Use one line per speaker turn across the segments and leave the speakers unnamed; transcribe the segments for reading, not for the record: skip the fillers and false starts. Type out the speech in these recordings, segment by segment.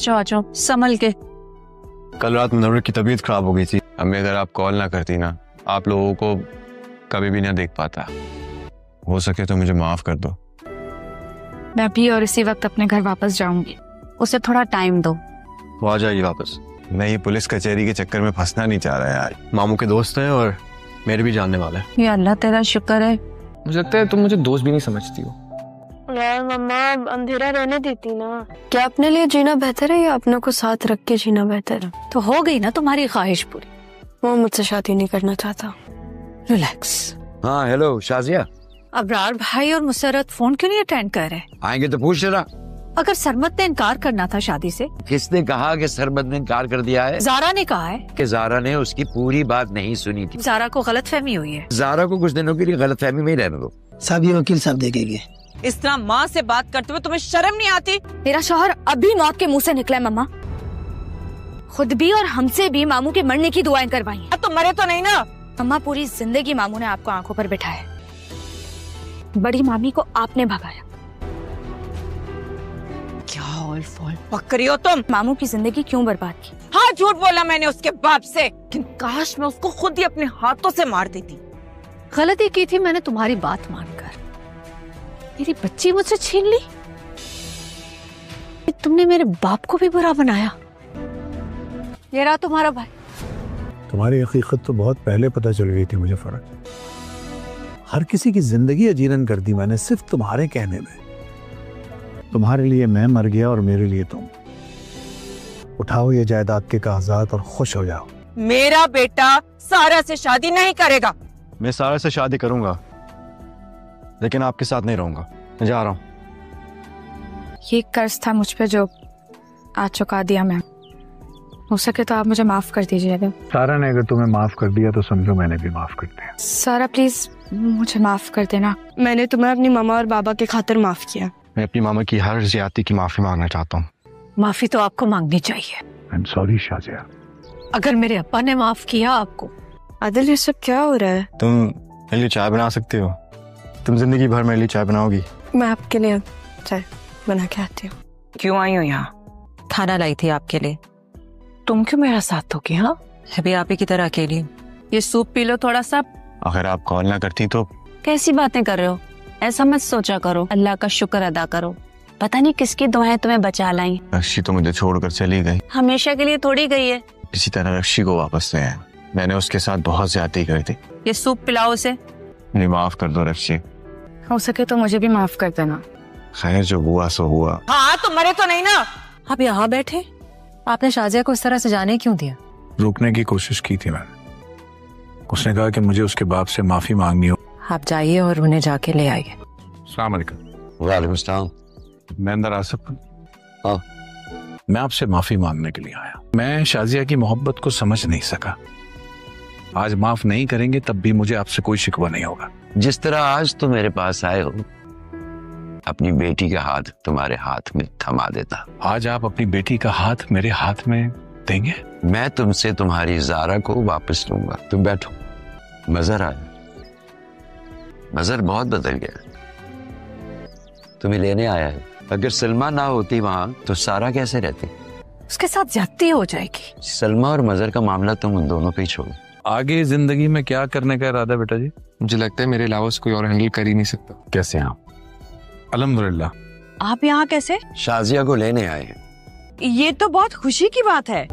आ जाओ संभल के।
कल रात मुनव्वर की तबीयत खराब हो गई थी। अम्मी अगर आप कॉल ना करती ना, आप लोगों को कभी भी ना देख पाता। हो सके तो मुझे माफ कर दो।
मैं भी और इसी वक्त अपने घर वापस जाऊंगी, उसे थोड़ा टाइम दो।
वो आ जाएगी वापस। मैं ये पुलिस कचहरी के चक्कर में फंसना नहीं चाह रहा यार। मामू के दोस्त हैं और मेरे भी जानने वाले हैं।
ये अल्लाह तेरा शुक्र है।
मुझे लगता है तुम मुझे दोस्त भी नहीं समझती हो।
यार मम्मा अंधेरा रहने देती ना। क्या अपने लिए जीना बेहतर है या अपने को साथ रख के जीना बेहतर है?
तो हो गई ना तुम्हारी ख्वाहिश पूरी।
वो मुझसे शादी नहीं करना चाहता।
रिलैक्स।
हाँ हेलो शाजिया।
अबरार भाई और मुसरत फोन क्यों नहीं अटेंड कर रहे?
आएंगे तो पूछ लेना।
अगर सरमत ने इनकार करना था शादी से।
किसने कहा कि सरमत ने इनकार कर दिया है?
ज़ारा ने कहा है
कि ज़ारा ने उसकी पूरी बात नहीं सुनी थी।
ज़ारा को गलतफहमी हुई है।
ज़ारा को कुछ दिनों के लिए गलतफहमी में ही रहने दो।
सब ये वकील साहब देखेंगे।
इस तरह माँ से बात करते हुए तुम्हें शर्म नहीं आती?
मेरा शौहर अभी मौत के मुंह से निकला है मम्मा। खुद भी और हमसे भी मामू के मरने की दुआएं करवाई।
तो मरे तो नहीं ना?
मम्मा पूरी जिंदगी मामू ने आपको आंखों पर बिठाया। बड़ी मामी को आपने भगाया।
क्या ऑल फॉल पक रही हो तुम?
मामू की जिंदगी क्यों बर्बाद की?
हाँ झूठ बोला मैंने उसके बाप से, लेकिन काश मैं उसको खुद ही अपने हाथों से मार देती।
गलती की थी मैंने तुम्हारी बात मानकर। मेरी बच्ची मुझसे छीन ली। तुमने मेरे बाप को भी बुरा बनाया। ये रहा तुम्हारा भाई।
तुम्हारी हकीकत तो बहुत पहले पता चल गई थी मुझे फर्क। हर किसी की जिंदगी अजीरन कर दी मैंने सिर्फ तुम्हारे कहने में। तुम्हारे लिए मैं मर गया और मेरे लिए तुम। उठाओ ये जायदाद के कागजात और खुश हो जाओ।
मेरा बेटा सारा से शादी नहीं करेगा।
मैं सारा से शादी करूंगा, लेकिन आपके साथ नहीं रहूंगा। मैं जा रहा हूँ।
ये कर्ज था मुझ पे जो आज चुका दिया मैं। हो सके तो आप मुझे माफ कर दीजिएगा।
सारा ने अगर तुम्हें माफ कर दिया तो समझो मैंने भी माफ कर दिया।
सारा प्लीज मुझे माफ कर देना। मैंने तुम्हें अपनी मामा और बाबा के खातिर माफ किया।
मैं अपनी मामा की हर ज्यादती की माफी मांगना चाहता हूँ।
माफी तो आपको मांगनी चाहिए।
I am sorry Shazia.
अगर मेरे अब्बा ने माफ किया आपको।
आदिल ये सब क्या हो रहा है?
तुम मेरे लिए चाय बना सकती हो? तुम जिंदगी भर मेरे लिए चाय बनाओगी?
मैं आपके लिए चाय बना के आती हूँ।
क्यों आई हो यहाँ?
खाना लाई थी आपके लिए। तुम क्यों मेरा साथ दोगी? हाँ अभी आप ही की तरह अकेली। ये सूप पी लो थोड़ा सा।
अगर आप कॉल ना करती तो।
कैसी बातें कर रहे हो? ऐसा मत सोचा करो, अल्लाह का शुक्र अदा करो। पता नहीं किसकी दुआएं तुम्हें बचा लाई।
रक्षी तो मुझे छोड़कर चली गई।
हमेशा के लिए थोड़ी गई है।
इसी तरह रक्षी को वापस ले आए। मैंने उसके साथ बहुत ज्यादती करी थी।
ये सूप पिलाओ उसे।
मुझे माफ कर दो रक्षी।
हो सके तो मुझे भी माफ कर देना।
खैर जो हुआ सो हुआ।
हाँ तो मरे तो नहीं ना?
आप यहाँ बैठे, आपने शाजिया को इस तरह से जाने क्यों दिया?
रोकने की कोशिश की थी मैंने। उसने कहा कि मुझे उसके बाप से माफी मांगनी हो।
आप जाइए और उन्हें जाके ले आइए।
अस्सलाम वालेकुम।
वालेकुम सलाम।
मैं अंदर आ सकता हूं?
हाँ।
मैं आपसे माफी मांगने के लिए आया। मैं शाजिया की मोहब्बत को समझ नहीं सका। आज माफ नहीं करेंगे तब भी मुझे आपसे कोई शिकवा नहीं होगा।
जिस तरह आज तुम मेरे पास आए हो, अपनी बेटी का हाथ तुम्हारे हाथ में थमा देता।
आज आप अपनी बेटी का हाथ मेरे हाथ में देंगे?
मैं तुमसे तुम्हारी ज़ारा को वापस लूंगा। तुम बैठो। मजहर आया। मजहर बहुत बदल गया, तुम्हें लेने आया है। अगर सलमा ना होती वहां तो सारा कैसे रहती?
उसके साथ ज्यादती हो जाएगी।
सलमा और मजहर का मामला तुम उन दोनों पे ही छोड़ो।
आगे जिंदगी में क्या करने का इरादा बेटा जी?
मुझे लगता है मेरे अलावा कोई और हैंडल कर ही नहीं सकता।
कैसे आप? अल्हम्दुलिल्लाह।
आप यहाँ कैसे?
शाजिया को लेने आए हैं।
ये तो बहुत खुशी की बात है।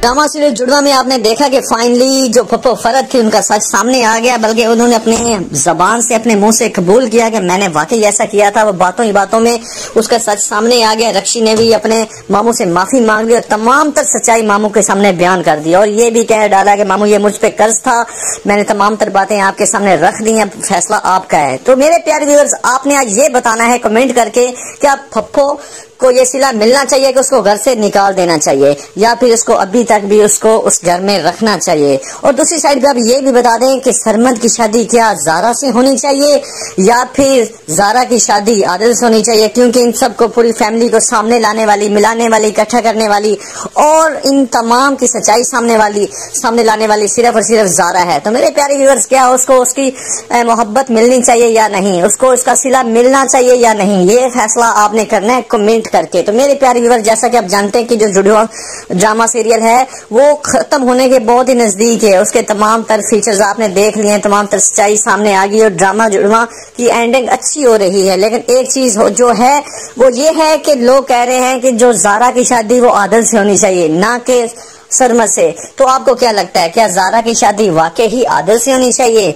ड्रामा सीरीज जुड़वा में आपने देखा कि फाइनली जो पप्पो फरद थी उनका सच सामने आ गया, बल्कि उन्होंने अपने जबान से अपने मुंह से कबूल किया कि मैंने वाकई ऐसा किया था। वो बातों ही बातों में उसका सच सामने आ गया। रक्षी ने भी अपने मामू से माफी मांग ली और तमाम तर सच्चाई मामू के सामने बयान कर दी और ये भी कह डाला कि मामू ये मुझ पे कर्ज था, मैंने तमाम तर बातें आपके सामने रख दी हैं, फैसला आपका है। तो मेरे प्यारे व्यूअर्स, आपने आज ये बताना है कमेंट करके कि आप पप्पो को ये सिला मिलना चाहिए कि उसको घर से निकाल देना चाहिए, या फिर उसको अभी तक भी उसको उस घर में रखना चाहिए। और दूसरी साइड पे आप ये भी बता दें कि सरमद की शादी क्या ज़ारा से होनी चाहिए या फिर ज़ारा की शादी आदिल से होनी चाहिए, क्योंकि इन सबको पूरी फैमिली को सामने लाने वाली, मिलाने वाली, इकट्ठा करने वाली और इन तमाम की सच्चाई सामने लाने वाली सिर्फ और सिर्फ ज़ारा है। तो मेरे प्यारे व्यूअर्स, क्या उसको उसकी मोहब्बत मिलनी चाहिए या नहीं, उसको उसका सिला मिलना चाहिए या नहीं, ये फैसला आपने करना है कमेंट करके। तो मेरे प्यारे व्यूअर्स, जैसा कि आप जानते हैं कि जो जुड़वा ड्रामा सीरियल है वो खत्म होने के बहुत ही नजदीक है। उसके तमाम तर फीचर्स आपने देख लिए, तमाम तर सच्चाई सामने आ गई और ड्रामा जुड़वा की एंडिंग अच्छी हो रही है। लेकिन एक चीज जो है वो ये है कि लोग कह रहे हैं कि जो ज़ारा की शादी वो आदिल से होनी चाहिए, ना कि सरमद से। तो आपको क्या लगता है, क्या ज़ारा की शादी वाकई ही आदिल से होनी चाहिए?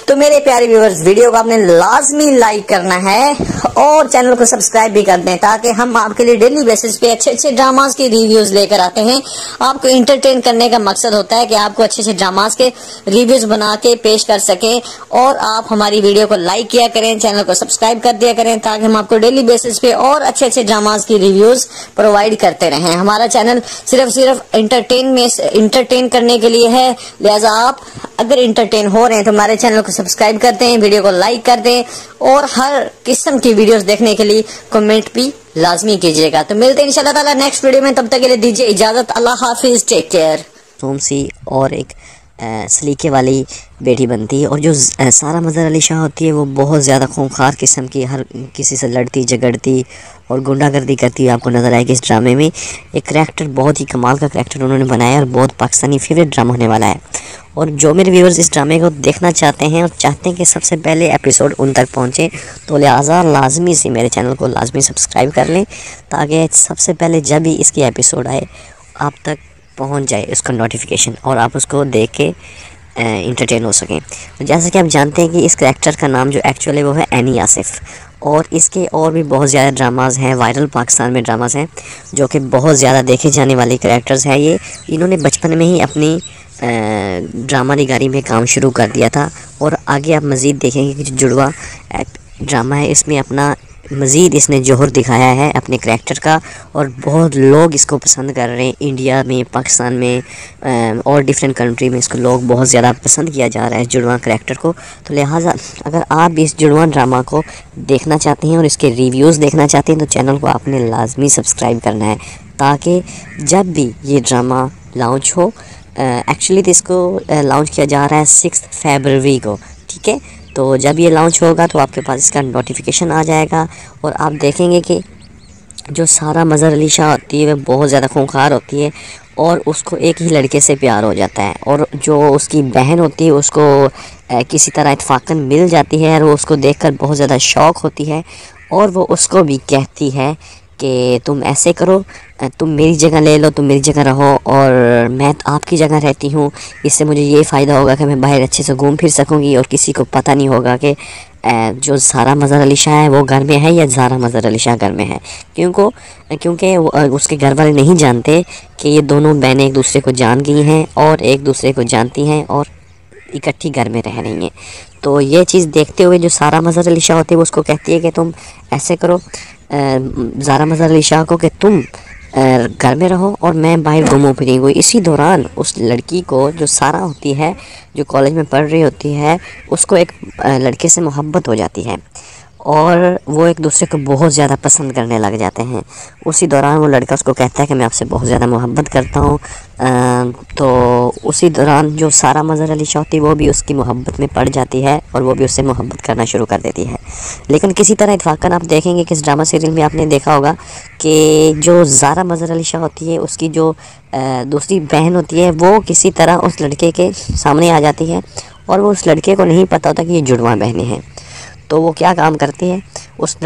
तो मेरे प्यारे व्यूअर्स, वीडियो को आपने लाजमी लाइक करना है और चैनल को सब्सक्राइब भी कर दें, ताकि हम आपके लिए डेली बेसिस पे अच्छे अच्छे ड्रामास के रिव्यूज लेकर आते हैं। आपको इंटरटेन करने का मकसद होता है कि आपको अच्छे अच्छे ड्रामास के रिव्यूज बना के पेश कर सकें। और आप हमारी वीडियो को लाइक किया करें, चैनल को सब्सक्राइब कर दिया करें, ताकि हम आपको डेली बेसिस पे और अच्छे अच्छे ड्रामास की रिव्यूज प्रोवाइड करते रहें। हमारा चैनल सिर्फ इंटरटेन करने के लिए है, लिहाजा आप अगर इंटरटेन हो रहे हैं तो हमारे चैनल को सब्सक्राइब कर दें, वीडियो को लाइक कर दें और हर किस्म की वीडियोस देखने के लिए कमेंट भी लाजमी कीजिएगा। तो मिलते हैं इंशाल्लाह ताला नेक्स्ट वीडियो में, तब तक के लिए दीजिए इजाजत। अल्लाह हाफिज, टेक केयर।
सोमसी और एक सलीके वाली बेटी बनती है, और जो सारा मज़हर अली शाह होती है वो बहुत ज़्यादा खूंखार किस्म की, हर किसी से लड़ती झगड़ती और गुंडागर्दी करती हुई आपको नज़र आएगी इस ड्रामे में। एक करैक्टर, बहुत ही कमाल का करैक्टर उन्होंने बनाया और बहुत पाकिस्तानी फेवरेट ड्रामा होने वाला है। और जो मेरे व्यूअर्स इस ड्रामे को देखना चाहते हैं और चाहते हैं कि सबसे पहले एपिसोड उन तक पहुँचे, तो लिहाजा लाजमी से मेरे चैनल को लाजमी सब्सक्राइब कर लें, ताकि सबसे पहले जब भी इसकी एपिसोड आए आप तक पहुंच जाए उसका नोटिफिकेशन और आप उसको देख के इंटरटेन हो सकें। जैसा कि आप जानते हैं कि इस करैक्टर का नाम जो एक्चुअल है वो है एनी आसिफ, और इसके और भी बहुत ज़्यादा ड्रामाज़ हैं, वायरल पाकिस्तान में ड्रामाज़ हैं जो कि बहुत ज़्यादा देखे जाने वाले करैक्टर्स हैं। ये इन्होंने बचपन में ही अपनी ड्रामा निगारी में काम शुरू कर दिया था, और आगे आप मज़ीद देखेंगे कि जो जुड़वा ड्रामा है इसमें अपना मज़ीद इसने जोहर दिखाया है अपने करैक्टर का, और बहुत लोग इसको पसंद कर रहे हैं। इंडिया में, पाकिस्तान में और डिफरेंट कंट्री में इसको लोग बहुत ज़्यादा पसंद किया जा रहा है जुड़वा करैक्टर को। तो लिहाजा अगर आप भी इस जुड़वा ड्रामा को देखना चाहते हैं और इसके रिव्यूज़ देखना चाहते हैं तो चैनल को आपने लाजमी सब्सक्राइब करना है, ताकि जब भी ये ड्रामा लॉन्च हो, एक्चुअली तो इसको लॉन्च किया जा रहा है 6 फरवरी को, ठीक है। तो जब ये लॉन्च होगा तो आपके पास इसका नोटिफिकेशन आ जाएगा, और आप देखेंगे कि जो सारा मज़हर अली शाह होती है वह बहुत ज़्यादा खूंखार होती है और उसको एक ही लड़के से प्यार हो जाता है, और जो उसकी बहन होती है उसको किसी तरह इत्फाकन मिल जाती है और वो उसको देखकर बहुत ज़्यादा शौक़ होती है, और वो उसको भी कहती है कि तुम ऐसे करो, तुम मेरी जगह ले लो, तुम मेरी जगह रहो और मैं आपकी जगह रहती हूँ, इससे मुझे ये फ़ायदा होगा कि मैं बाहर अच्छे से घूम फिर सकूँगी और किसी को पता नहीं होगा कि जो सारा मज़हर अली शाह है वो घर में है या ज़ारा मज़हर अली शाह घर में है, क्योंकि उसके घर वाले नहीं जानते कि ये दोनों बहनें एक दूसरे को जान गई हैं और एक दूसरे को जानती हैं और इकट्ठी घर में रह रही हैं। तो ये चीज़ देखते हुए जो सारा मज़हर अली शाह होती है वो उसको कहती है कि तुम ऐसे करो, ज़ारा मज़हर अली शाह को, कि तुम घर में रहो और मैं बाहर घूमूं फिरूँ। इसी दौरान उस लड़की को, जो सारा होती है, जो कॉलेज में पढ़ रही होती है, उसको एक लड़के से मोहब्बत हो जाती है और वो एक दूसरे को बहुत ज़्यादा पसंद करने लग जाते हैं। उसी दौरान वो लड़का उसको कहता है कि मैं आपसे बहुत ज़्यादा मोहब्बत करता हूँ। तो उसी दौरान जो सारा मज़हर अली शाह थी वो भी उसकी मोहब्बत में पड़ जाती है और वो भी उससे मोहब्बत करना शुरू कर देती है। लेकिन किसी तरह इत्फाकन आप देखेंगे कि इस ड्रामा सीरियल में आपने देखा होगा कि जो ज़ारा मज़हर अली शाह होती है उसकी जो दूसरी बहन होती है वो किसी तरह उस लड़के के सामने आ जाती है और वो उस लड़के को नहीं पता होता कि ये जुड़वा बहनें हैं। तो वो क्या काम करती है,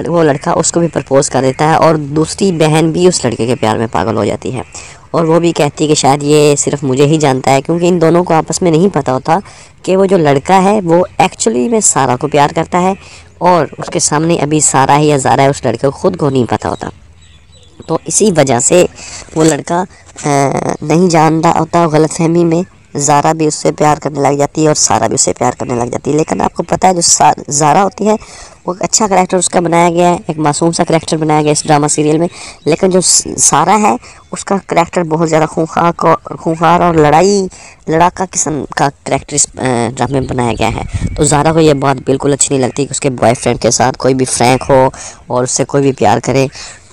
वो लड़का उसको भी प्रपोज़ कर देता है और दूसरी बहन भी उस लड़के के प्यार में पागल हो जाती है और वो भी कहती है कि शायद ये सिर्फ मुझे ही जानता है, क्योंकि इन दोनों को आपस में नहीं पता होता कि वो जो लड़का है वो एक्चुअली में सारा को प्यार करता है और उसके सामने अभी सारा है या ज़ारा है उस लड़के को खुद को नहीं पता होता। तो इसी वजह से वो लड़का नहीं जान रहा होता, गलतफहमी में زارا بھی اس سے پیار کرنے لگ جاتی ہے اور سارا بھی اس سے پیار کرنے لگ جاتی ہے. لیکن آپ کو پتہ ہے جو زارا ہوتی ہے وہ ایک اچھا کریکٹر اس کا بنایا گیا ہے, ایک معصوم سا کریکٹر بنایا گیا اس ڈرامہ سیریل میں. لیکن جو سارا ہے اس کا کریکٹر بہت زیادہ خونخوار اور لڑاکا قسم کا کریکٹر اس ڈرامے میں بنایا گیا ہے. تو زارا کو یہ بات بالکل اچھی نہیں لگتی کہ اس کے بوائے فرینڈ کے ساتھ کوئی بھی فرینک ہو اور اس سے کوئی بھی پیار کرے.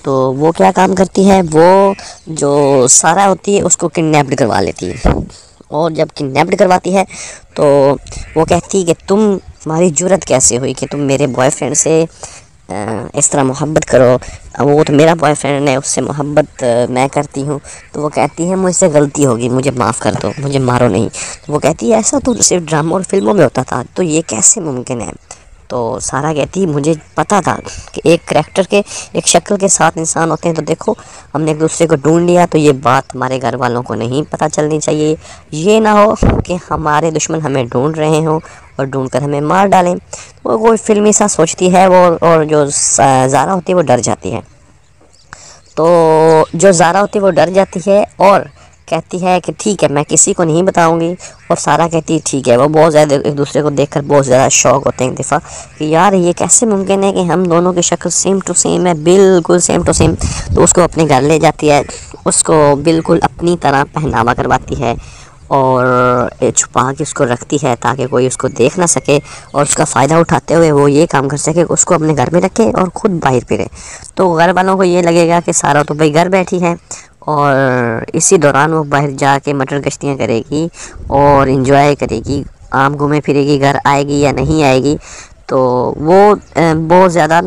تو وہ کیا کام کرتی ہے, وہ جو سارا ہوتی ہے اس کو کڈنیپڈ کروا لیتی ہے. اور جب کڈنیپڈ کرواتی ہے تو وہ کہتی ہے کہ تمہاری جرت کیسے ہوئی کہ تم میرے بوائے فرینڈ سے اس طرح محبت کرو, وہ تو میرا بوائے فرینڈ ہے, اس سے محبت میں کرتی ہوں. تو وہ کہتی ہے مجھ سے غلطی ہوگی, مجھے معاف کر دو, مجھے مارو نہیں. تو وہ کہتی ہے ایسا تو صرف ڈراموں اور فلموں میں ہوتا تھا, تو یہ کیسے ممکن ہے. تو سارا کہتی مجھے پتا تھا کہ ایک کریکٹر کے ایک شکل کے ساتھ انسان ہوتے ہیں, تو دیکھو ہم نے ایک دوسرے کو ڈھونڈ لیا, تو یہ بات ہمارے گھر والوں کو نہیں پتہ چلنی چاہیے. یہ نہ ہو کہ ہمارے دشمن ہمیں ڈھونڈ رہے ہوں اور ڈھونڈ کر ہمیں مار ڈالیں. وہ کوئی فلمی سا سوچتی ہے وہ, اور جو زارا ہوتی ہے وہ ڈر جاتی ہے. تو جو زارا ہوتی ہے وہ ڈر جاتی ہے اور کہتی ہے کہ ٹھیک ہے میں کسی کو نہیں بتاؤں گی. اور سارا کہتی ہے ٹھیک ہے. وہ بہت زیادہ ایک دوسرے کو دیکھ کر بہت زیادہ شوق ہوتے ہیں ایک دفعہ کہ یار یہ کیسے ممکن ہے کہ ہم دونوں کی شکل سیم ٹو سیم ہے, بالکل سیم ٹو سیم. تو اس کو اپنے گھر لے جاتی ہے, اس کو بالکل اپنی طرح پہناوا کرواتی ہے اور چھپا کے اس کو رکھتی ہے تاکہ کوئی اس کو دیکھ نہ سکے, اور اس کا فائدہ اٹھاتے ہوئے وہ یہ کام کر سکے کہ اس کو اپنے گھر میں رکھے اور خود باہر پھرے. تو گھر والوں کو یہ لگے گا کہ سارا تو بھائی گھر بیٹھی ہے اور اسی دوران وہ باہر جا کے مٹر گشتیاں کرے گی اور انجوائے کرے گی, عام گھومے پھرے گی, گھر آئے گی یا نہیں آئے گی. تو وہ بہت زیادہ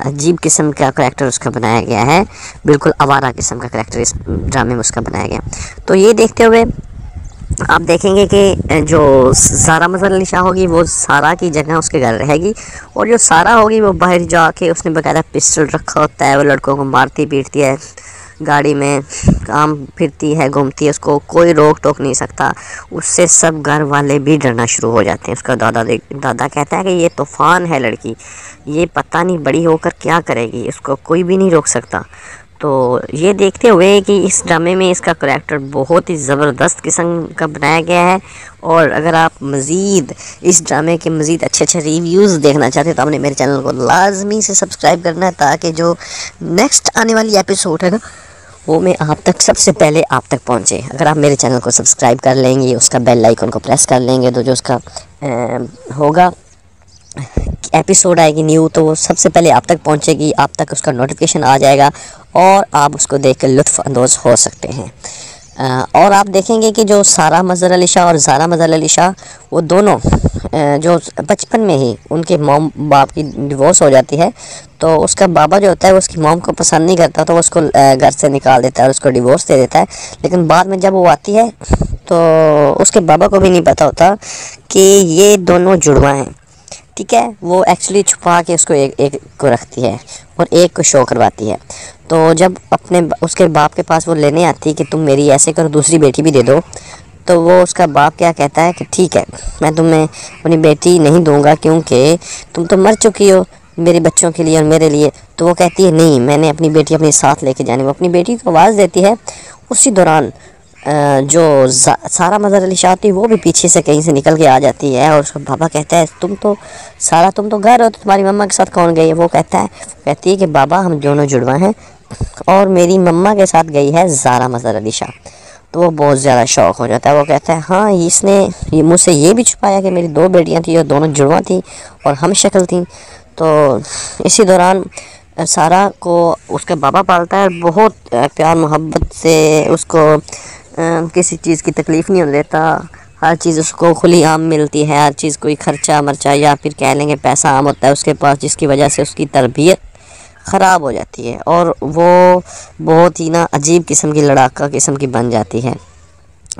عجیب قسم کا کریکٹر اس کا بنایا گیا ہے, بالکل آوارہ قسم کا کریکٹر اس ڈرامے میں اس کا بنایا گیا. تو یہ دیکھتے ہوئے آپ دیکھیں گے کہ جو سارا مظہر علی شاہ ہوگی وہ سارا کی جگہ اس کے گھر رہے گی, اور جو سارا ہوگی وہ باہر جا کے اس نے باقاعدہ پسٹل رکھا ہوتا ہے, وہ لڑکوں کو مارتی پیٹتی ہے, گاڑی میں کام پھرتی ہے, گھومتی ہے, اس کو کوئی روک ٹوک نہیں سکتا. اس سے سب گھر والے بھی ڈرنا شروع ہو جاتے ہیں. اس کا دادا کہتا ہے کہ یہ طوفان ہے لڑکی, یہ پتہ نہیں بڑی ہو کر کیا کرے گی, اس کو کوئی بھی نہیں روک سکتا. تو یہ دیکھتے ہوئے کہ اس ڈرامے میں اس کا کریکٹر بہت ہی زبردست قسم کا بنایا گیا ہے, اور اگر آپ مزید اس ڈرامے کے مزید اچھے ریویوز دیکھنا چاہتے ہیں تو آپ نے میرے چینل کو لازمی سے سبسکرائب کرنا ہے, تاکہ جو نیکسٹ آنے والی ایپیسوڈ ہے نا وہ میں آپ تک سب سے پہلے آپ تک پہنچے. اگر آپ میرے چینل کو سبسکرائب کر لیں گے, اس کا بیل آئیکن کو پریس کر لیں گے, تو جو اس کا ہوگا ایپیسوڈ آئے گی نیو, تو وہ سب سے پہلے آپ تک پہنچے گی, آپ تک اس کا نوٹیفیکیشن آ جائے گا اور آپ اس کو دیکھ کے لطف اندوز ہو سکتے ہیں. اور آپ دیکھیں گے کہ جو سارا مظہر علی شاہ اور زارا مظہر علی شاہ وہ دونوں جو بچپن میں ہی ان کے موم باپ کی ڈیورس ہو جاتی ہے, تو اس کا بابا جو ہوتا ہے وہ اس کی موم کو پسند نہیں کرتا, تو وہ اس کو گھر سے نکال دیتا ہے اور اس کو ڈیورس دے دیتا ہے. لیکن بعد میں جب وہ آتی ہے تو اس کے بابا کو بھی نہیں پتہ ہوتا کہ یہ دونوں جڑواں ہیں. ٹھیک ہے, وہ ایکچولی چھپا کے اس کو ایک کو رکھتی ہے اور ایک کو شو کرواتی ہے. تو جب اس کے باپ کے پاس وہ لینے آتی ہے کہ تم میری ایسے کرو دوسری بیٹی بھی دے دو, تو وہ اس کا باپ کیا کہتا ہے کہ ٹھیک ہے میں تمہیں اپنی بیٹی نہیں دوں گا کیونکہ تم تو مر چکی ہو میرے بچوں کے لیے اور میرے لیے. تو وہ کہتی ہے نہیں, میں نے اپنی بیٹی اپنے ساتھ لے کے جانی. وہ اپنی بیٹی کو آواز دیتی ہے. اسی دوران جو سارا مظہر علی شاہ تھی وہ بھی پیچھے سے کہیں سے نکل کے آ جاتی ہے, اور اس کا بابا کہتا ہے تم تو گھر ہو, تو تمہاری مما کے ساتھ کون گئی ہے. وہ کہتی ہے کہ بابا ہم دونوں جڑواں ہیں اور میری مما کے ساتھ گئی ہے زارا مظہر علی شاہ. تو وہ بہت زیادہ شوق ہو جاتا ہے. وہ کہتا ہے ہاں اس نے مجھ سے یہ بھی چھپایا کہ میری 2 بیٹیاں تھیں اور دونوں جڑواں تھیں اور ہم شکل تھیں. تو اسی دوران سارا کو اس کا بابا پالتا ہے, بہت پیار محبت سے اس کو کسی چیز کی تکلیف نہیں ہونے دیتا. ہر چیز اس کو کھلی عام ملتی ہے, ہر چیز کوئی خرچہ مرچہ یا پھر کہہ لیں گے پیسہ عام ہوتا ہے اس کے پاس, جس کی وجہ سے اس کی تربیت خراب ہو جاتی ہے اور وہ بہت ہی عجیب قسم کی لڑاکا قسم کی بن جاتی ہے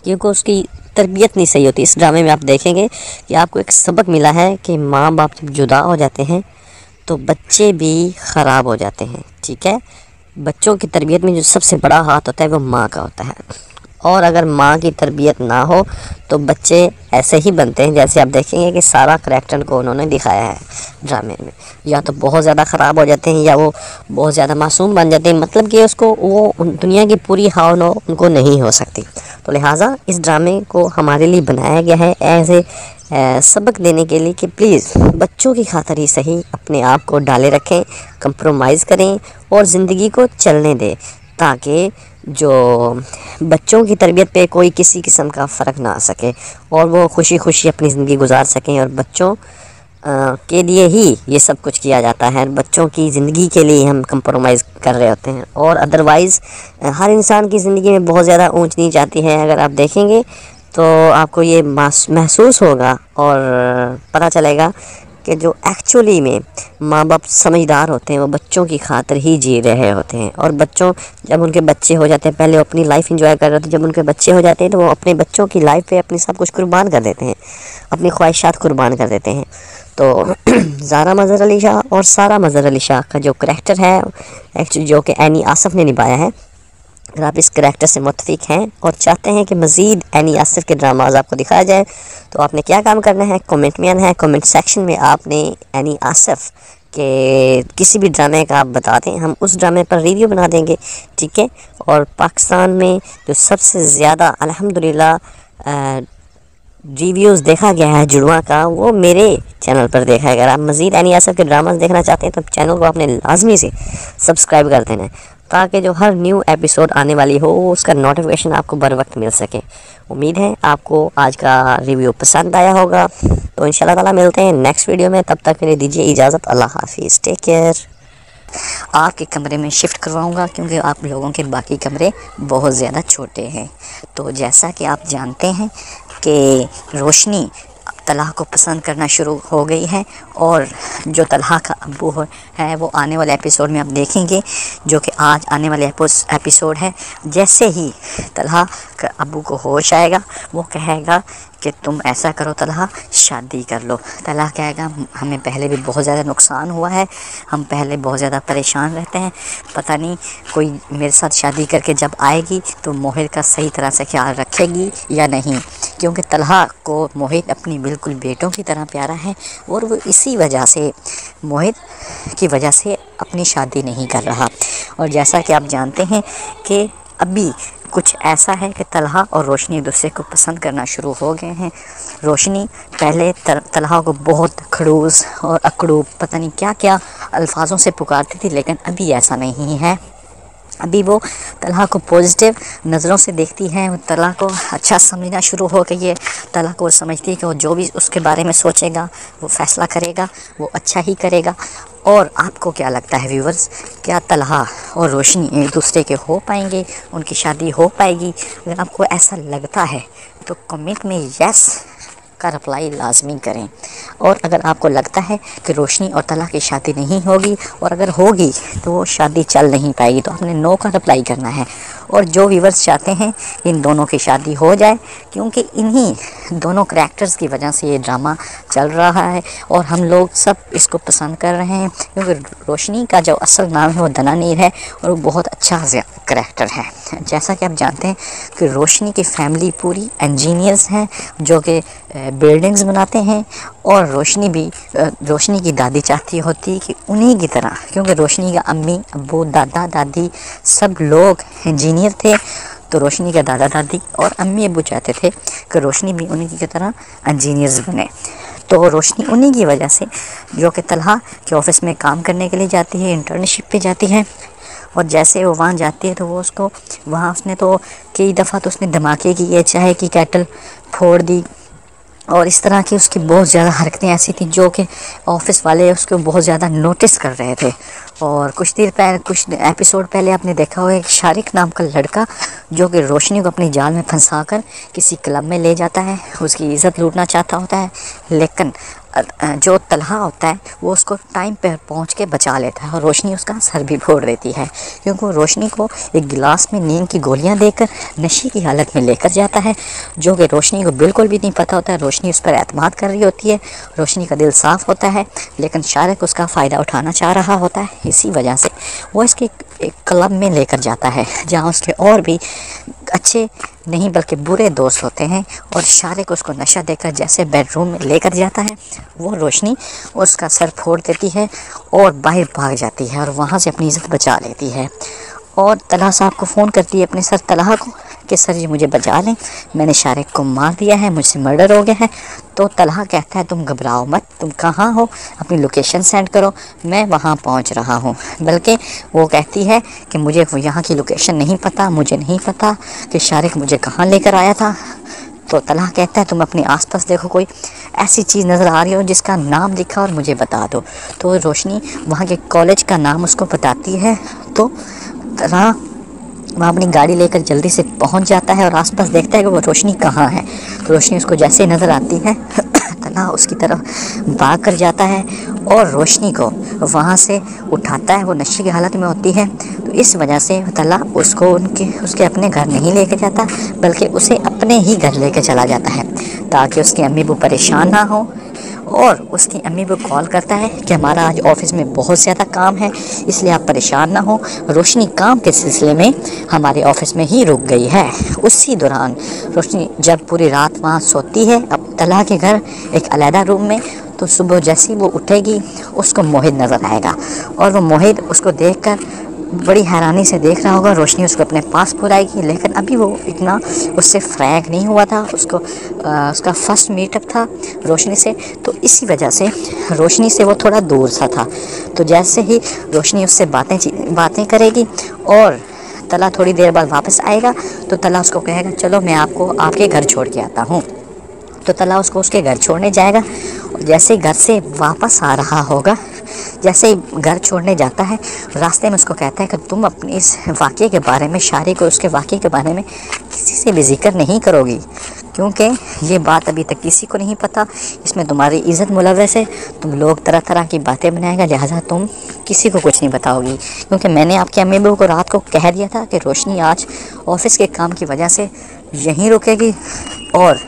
کیونکہ اس کی تربیت نہیں صحیح ہوتی. اس ڈرامے میں آپ دیکھیں گے کہ آپ کو ایک سبق ملا ہے کہ ماں باپ جب جدا ہو جاتے ہیں تو بچے بھی خراب ہو جاتے ہیں. ٹھیک ہے, بچوں کی تربیت میں جو سب سے بڑا ہاتھ ہوتا ہے وہ ماں کا ہوتا ہے. اور اگر ماں کی تربیت نہ ہو تو بچے ایسے ہی بنتے ہیں جیسے آپ دیکھیں گے کہ سارا کریکٹر کو انہوں نے دکھایا ہے ڈرامے میں، یا تو بہت زیادہ خراب ہو جاتے ہیں یا وہ بہت زیادہ معصوم بن جاتے ہیں، مطلب کہ اس کو وہ دنیا کی پوری ہاؤ نو ان کو نہیں ہو سکتی۔ تو لہٰذا اس ڈرامے کو ہمارے لیے بنایا گیا ہے ایسے سبق دینے کے لیے کہ پلیز بچوں کی خاطر ہی صحیح اپنے آپ کو ڈالے رکھیں، کمپرومائز کریں اور زندگی کو چلنے دیں، تاکہ جو بچوں کی تربیت پہ کوئی کسی قسم کا فرق نہ آ سکے اور وہ خوشی خوشی اپنی زندگی گزار سکیں۔ اور بچوں کے لیے ہی یہ سب کچھ کیا جاتا ہے، بچوں کی زندگی کے لیے ہم کمپرومائز کر رہے ہوتے ہیں، اور ادروائز ہر انسان کی زندگی میں بہت زیادہ اونچ نیچ آتی ہے۔ اگر آپ دیکھیں گے تو آپ کو یہ محسوس ہوگا اور پتہ چلے گا کہ جو ایکچولی میں ماں باپ سمجھدار ہوتے ہیں وہ بچوں کی خاطر ہی جی رہے ہوتے ہیں، اور بچوں جب ان کے بچے ہو جاتے ہیں، پہلے وہ اپنی لائف انجوائے کر رہے تھے، جب ان کے بچے ہو جاتے ہیں تو وہ اپنے بچوں کی لائف پہ اپنی سب کچھ قربان کر دیتے ہیں، اپنی خواہشات قربان کر دیتے ہیں۔ تو زارا مظہر علی شاہ اور سارا مظہر علی شاہ کا جو کریکٹر ہے جو کہ اینی آصف نے نبھایا ہے، اگر آپ اس کریکٹر سے متفق ہیں اور چاہتے ہیں کہ مزید اینی آصف کے ڈراماز آپ کو دکھایا جائے تو آپ نے کیا کام کرنا ہے، کامنٹ میں آنا ہے، کامنٹ سیکشن میں آپ نے اینی آصف کے کسی بھی ڈرامے کا آپ بتا دیں، ہم اس ڈرامے پر ریویو بنا دیں گے، ٹھیک ہے۔ اور پاکستان میں جو سب سے زیادہ الحمدللہ ریویوز دیکھا گیا ہے جڑواں کا، وہ میرے چینل پر دیکھا ہے۔ اگر آپ مزید اینی آصف کے ڈراماز دیکھنا چاہتے ہیں تو چینل کو آپ نے لازمی سے سبسکرائب کر دینا ہے، تاکہ جو ہر نیو ایپیسوڈ آنے والی ہو اس کا نوٹیفیکیشن آپ کو بر وقت مل سکے۔ امید ہے آپ کو آج کا ریویو پسند آیا ہوگا، تو انشاءاللہ تعالیٰ ملتے ہیں نیکسٹ ویڈیو میں، تب تک کے لیے دیجیے اجازت، اللہ حافظ، ٹیک کیئر۔ آپ کے کمرے میں شفٹ کرواؤں گا کیونکہ آپ لوگوں کے باقی کمرے بہت زیادہ چھوٹے ہیں۔ تو جیسا کہ آپ جانتے ہیں کہ روشنی طلحہ کو پسند کرنا شروع ہو گئی ہے، اور جو طلحہ کا ابو ہے وہ آنے والے ایپیسوڈ میں آپ دیکھیں گے، جو کہ آج آنے والے ایپیسوڈ ہے، جیسے ہی طلحہ کا ابو کو ہوش آئے گا وہ کہے گا کہ تم ایسا کرو طلحہ، شادی کر لو۔ طلحہ کہے گا ہمیں پہلے بھی بہت زیادہ نقصان ہوا ہے، ہم پہلے بہت زیادہ پریشان رہتے ہیں، پتہ نہیں کوئی میرے ساتھ شادی کر کے جب آئے گی تو موہت کا صحیح طرح سے خیال رکھے گی یا نہیں، کیونکہ طلحہ کو موہت اپنی بالکل بیٹوں کی طرح پیارا ہے، اور وہ اسی وجہ سے موہت کی وجہ سے اپنی شادی نہیں کر رہا۔ اور جیسا کہ آپ جانتے ہیں کہ ابھی کچھ ایسا ہے کہ طلحہ اور روشنی ایک دوسرے کو پسند کرنا شروع ہو گئے ہیں۔ روشنی پہلے طلحہ کو بہت کھڑوس اور اکڑو پتہ نہیں کیا کیا الفاظوں سے پکارتی تھی، لیکن ابھی ایسا نہیں ہے، ابھی وہ طلحہ کو پازیٹیو نظروں سے دیکھتی ہے، وہ طلحہ کو اچھا سمجھنا شروع ہو گئی ہے، طلحہ کو سمجھتی ہے کہ وہ جو بھی اس کے بارے میں سوچے گا، وہ فیصلہ کرے گا، وہ اچھا ہی کرے گا۔ اور آپ کو کیا لگتا ہے ویورز، کیا طلحہ اور روشنی ایک دوسرے کے ہو پائیں گے، ان کی شادی ہو پائے گی؟ اگر آپ کو ایسا لگتا ہے تو کمنٹ میں یس کا رپلائی لازمی کریں، اور اگر آپ کو لگتا ہے کہ روشنی اور طلحہ کی شادی نہیں ہوگی اور اگر ہوگی تو وہ شادی چل نہیں پائے گی، تو آپ نے نو کا رپلائی کرنا ہے۔ اور جو ویورز چاہتے ہیں ان دونوں کی شادی ہو جائے، کیونکہ انہی دونوں کریکٹرز کی وجہ سے یہ ڈرامہ چل رہا ہے اور ہم لوگ سب اس کو پسند کر رہے ہیں، کیونکہ روشنی کا جو اصل نام ہے وہ دنانیر ہے اور وہ بہت اچھا کریکٹر ہے۔ جیسا کہ آپ جانتے ہیں کہ روشنی کی فیملی پوری انجینئرز ہیں جو کہ بلڈنگز بناتے ہیں، اور روشنی کی دادی چاہتی ہوتی کہ انہی کی طرح، کیونکہ روشنی کا امی ابو دادا دادی سب لوگ انجینئر تھے، تو روشنی کا دادا دادی اور امی ابو چاہتے تھے کہ روشنی بھی انہی کی طرح انجینئرز بنے۔ تو روشنی انہی کی وجہ سے جو کہ طلحہ کے آفس میں کام کرنے کے لیے جاتی ہے، انٹرنشپ پہ جاتی ہے، اور جیسے وہ وہاں جاتی ہے تو وہ اس کو وہاں اس نے تو کئی دفعہ تو اس نے دھماکے کیے، چائے کی کیٹل پھوڑ دی، اور اس طرح کی اس کی بہت زیادہ حرکتیں ایسی تھیں جو کہ آفس والے اس کو بہت زیادہ نوٹس کر رہے تھے۔ اور کچھ ایپیسوڈ پہلے آپ نے دیکھا ہوگا ایک شارق نام کا لڑکا جو کہ روشنی کو اپنی جال میں پھنسا کر کسی کلب میں لے جاتا ہے، اس کی عزت لوٹنا چاہتا ہوتا ہے، لیکن جو طلحہ ہوتا ہے وہ اس کو ٹائم پہ پہنچ کے بچا لیتا ہے، اور روشنی اس کا سر بھی پھوڑ دیتی ہے، کیونکہ وہ روشنی کو ایک گلاس میں نیند کی گولیاں دے کر نشے کی حالت میں لے کر جاتا ہے، جو کہ روشنی کو بالکل بھی نہیں پتہ ہوتا ہے۔ روشنی اس پر اعتماد کر رہی ہوتی ہے، روشنی کا دل صاف ہوتا ہے، لیکن شارق اس کا فائدہ اٹھانا چاہ رہا ہوتا ہے، इसी वजह से वो इसके एक क्लब में लेकर जाता है जहाँ उसके और भी अच्छे नहीं बल्कि बुरे दोस्त होते हैं, और शारिक उसको नशा देकर जैसे बेडरूम में लेकर जाता है, वो रोशनी उसका सर फोड़ देती है और बाहर भाग जाती है और वहाँ से अपनी इज़्ज़त बचा लेती है। और तलहा साहब को फ़ोन करती है अपने सर तलहा को कि सर जी मुझे बचा लें, मैंने शारिक को मार दिया है, मुझसे मर्डर हो गया है। तो तलहा कहता है तुम घबराओ मत, तुम कहाँ हो, अपनी लोकेशन सेंड करो, मैं वहाँ पहुँच रहा हूँ। बल्कि वो कहती है कि मुझे यहाँ की लोकेशन नहीं पता, मुझे नहीं पता कि शारिक मुझे कहाँ लेकर आया था। तो तलहा कहता है तुम अपने आसपास देखो, कोई ऐसी चीज़ नज़र आ रही हो जिसका नाम लिखा और मुझे बता दो। तो रोशनी वहाँ के कॉलेज का नाम उसको बताती है। तो तलहा वहाँ अपनी गाड़ी लेकर जल्दी से पहुँच जाता है और आसपास देखता है कि वो रोशनी कहाँ है। तो रोशनी उसको जैसे ही नज़र आती है तलहा उसकी तरफ भाग कर जाता है और रोशनी को वहाँ से उठाता है। वो नशे की हालत में होती है, तो इस वजह से तलहा उसको उसके अपने घर नहीं लेके जाता बल्कि उसे अपने ही घर लेके चला जाता है ताकि उसकी अम्मी वो परेशान ना हो। और उसकी अम्मी को कॉल करता है कि हमारा आज ऑफिस में बहुत ज़्यादा काम है, इसलिए आप परेशान ना हो। रोशनी काम के सिलसिले में हमारे ऑफिस में ही रुक गई है। उसी दौरान रोशनी जब पूरी रात वहाँ सोती है अब तलहा के घर एक अलहदा रूम में, तो सुबह जैसी वो उठेगी उसको मोहित नज़र आएगा और वो मोहित उसको देखकर बड़ी हैरानी से देख रहा होगा। रोशनी उसको अपने पास बुलाएगी, लेकिन अभी वो इतना उससे फ्रैंक नहीं हुआ था, उसका फर्स्ट मीटअप था रोशनी से, तो इसी वजह से रोशनी से वो थोड़ा दूर सा था। तो जैसे ही रोशनी उससे बातें करेगी और तलहा थोड़ी देर बाद वापस आएगा तो तलहा उसको कहेगा चलो मैं आपको आपके घर छोड़ के आता हूँ। तो तलहा उसको उसके घर छोड़ने जाएगा और जैसे ही घर से वापस आ रहा होगा, जैसे ही घर छोड़ने जाता है, रास्ते में उसको कहता है कि तुम अपने इस वाक़े के बारे में, शारिक को उसके वाक़े के बारे में किसी से भी जिक्र नहीं करोगी, क्योंकि ये बात अभी तक किसी को नहीं पता, इसमें तुम्हारी इज़्ज़त मुलव्वस है, तुम लोग तरह तरह की बातें बनाएगा, लिहाजा तुम किसी को कुछ नहीं बताओगी। क्योंकि मैंने आपके अम्मी बहू को रात को कह दिया था कि रोशनी आज ऑफिस के काम की वजह से यहीं रुकेगी और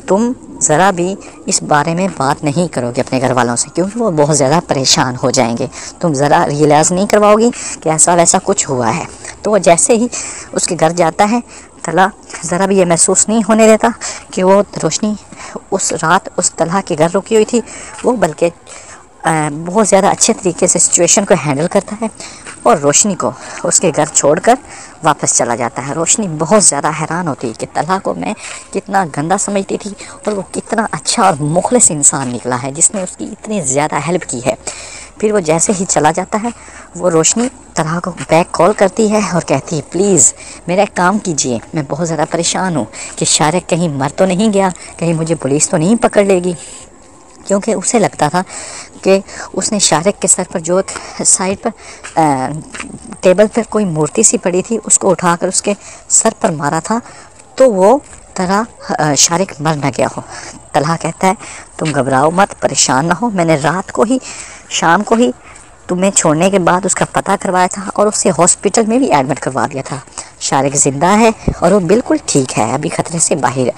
तुम ज़रा भी इस बारे में बात नहीं करोगे अपने घर वालों से, क्योंकि वो बहुत ज़्यादा परेशान हो जाएंगे। तुम ज़रा रियलाइज़ नहीं करवाओगी कि ऐसा वैसा कुछ हुआ है। तो वो जैसे ही उसके घर जाता है, तलहा ज़रा भी ये महसूस नहीं होने देता कि वो रोशनी उस रात उस तलहा के घर रुकी हुई थी, वो बल्कि बहुत ज़्यादा अच्छे तरीके से सिचुएशन को हैंडल करता है और रोशनी को उसके घर छोड़कर वापस चला जाता है। रोशनी बहुत ज़्यादा हैरान होती है कि तलहा को मैं कितना गंदा समझती थी और वो कितना अच्छा और मुखलिस इंसान निकला है जिसने उसकी इतनी ज़्यादा हेल्प की है। फिर वो जैसे ही चला जाता है, वो रोशनी तलहा को बैक कॉल करती है और कहती है प्लीज़ मेरा एक काम कीजिए, मैं बहुत ज़्यादा परेशान हूँ कि शारिक कहीं मर तो नहीं गया, कहीं मुझे पुलिस तो नहीं पकड़ लेगी। क्योंकि उसे लगता था कि उसने शारिक के सर पर जो एक साइड पर टेबल पर कोई मूर्ति सी पड़ी थी उसको उठाकर उसके सर पर मारा था, तो वो तलहा शारिक मर न गया हो। तलहा कहता है तुम घबराओ मत, परेशान ना हो, मैंने रात को ही शाम को ही तुम्हें छोड़ने के बाद उसका पता करवाया था और उसे हॉस्पिटल में भी एडमिट करवा दिया था। शारिक ज़िंदा है और वो बिल्कुल ठीक है, अभी ख़तरे से बाहर है।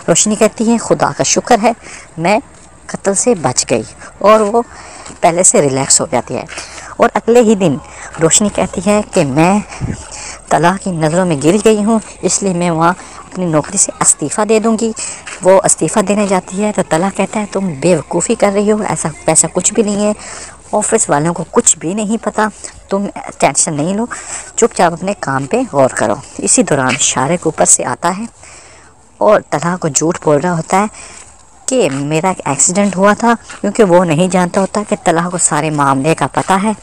रोशनी कहती है खुदा का शुक्र है मैं कत्ल से बच गई, और वो पहले से रिलैक्स हो जाती है। और अगले ही दिन रोशनी कहती है कि मैं तलहा की नज़रों में गिर गई हूँ, इसलिए मैं वहाँ अपनी नौकरी से इस्तीफ़ा दे दूँगी। वो इस्तीफ़ा देने जाती है तो तलहा कहता है तुम बेवकूफ़ी कर रही हो, ऐसा वैसा कुछ भी नहीं है, ऑफिस वालों को कुछ भी नहीं पता, तुम टेंशन नहीं लो, चुपचाप अपने काम पे गौर करो। इसी दौरान शारिक ऊपर से आता है और तलहा को झूठ बोल रहा होता है कि मेरा एक एक्सीडेंट हुआ था, क्योंकि वो नहीं जानता होता कि तलहा को सारे मामले का पता है।